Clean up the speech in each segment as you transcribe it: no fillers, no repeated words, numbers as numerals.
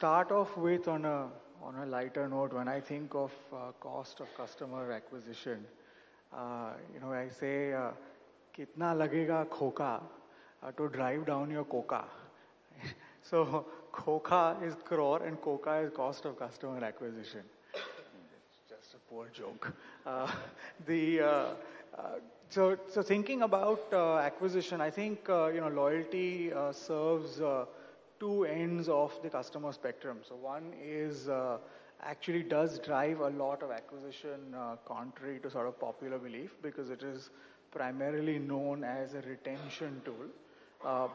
start off with on a lighter note, when I think of cost of customer acquisition, I say, "Kitna lagega COCA to drive down your COCA?" So COCA is crore and COCA is cost of customer acquisition. It's just a poor joke. The so thinking about acquisition, I think loyalty serves two ends of the customer spectrum. So one is actually does drive a lot of acquisition, contrary to sort of popular belief, because it is primarily known as a retention tool,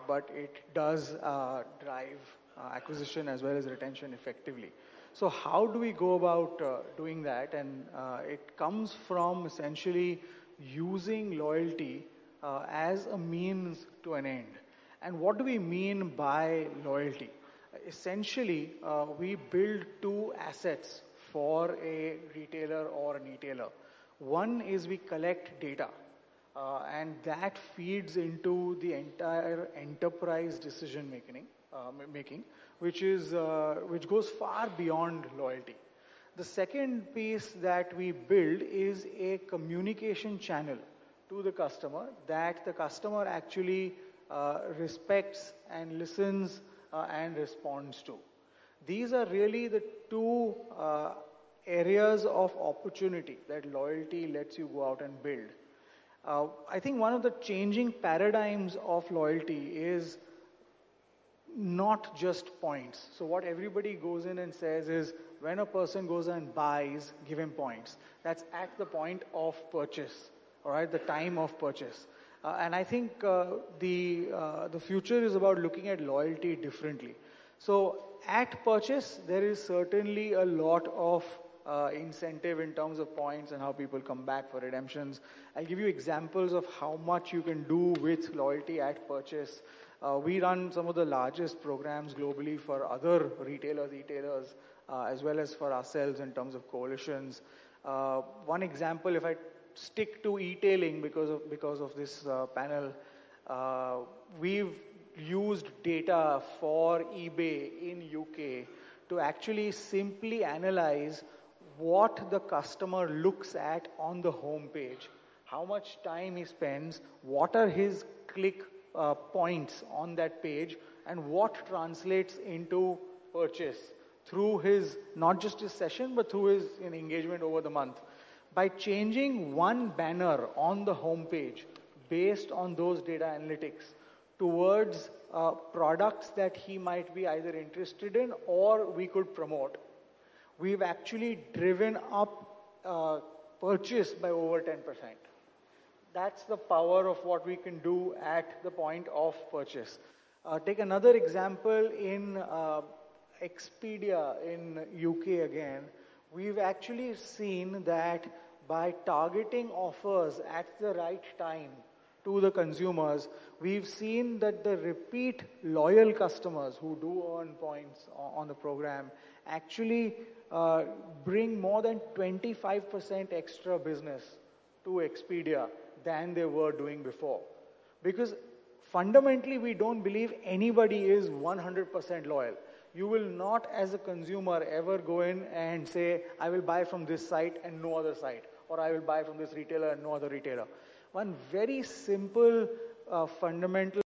but it does drive acquisition as well as retention effectively. So how do we go about doing that? And it comes from essentially using loyalty as a means to an end. And what do we mean by loyalty? Essentially, we build two assets for a retailer or an e-tailer. One is we collect data, and that feeds into the entire enterprise decision making, which goes far beyond loyalty. The second piece that we build is a communication channel to the customer that the customer actually respects and listens and responds to. These are really the two areas of opportunity that loyalty lets you go out and build. I think one of the changing paradigms of loyalty is not just points. So what everybody goes in and says is, when a person goes and buys, give him points. That's at the point of purchase, all right, the time of purchase. And I think the future is about looking at loyalty differently. So at purchase, there is certainly a lot of incentive in terms of points and how people come back for redemptions. I'll give you examples of how much you can do with loyalty at purchase. We run some of the largest programs globally for other retailers, e-tailers, as well as for ourselves in terms of coalitions. One example, if I stick to e-tailing because of this panel, we've used data for eBay in UK to actually simply analyze what the customer looks at on the home page, how much time he spends, what are his click points on that page, and what translates into purchase through his, not just his session, but through his engagement over the month. By changing one banner on the home page based on those data analytics towards products that he might be either interested in or we could promote, we've actually driven up purchase by over 10%. That's the power of what we can do at the point of purchase. Take another example in Expedia in UK again. We've actually seen that by targeting offers at the right time to the consumers, we've seen that the repeat loyal customers who do earn points on the program actually bring more than 25% extra business to Expedia than they were doing before. Because fundamentally, we don't believe anybody is 100% loyal. You will not, as a consumer, ever go in and say, I will buy from this site and no other site, or I will buy from this retailer and no other retailer. One very simple, fundamental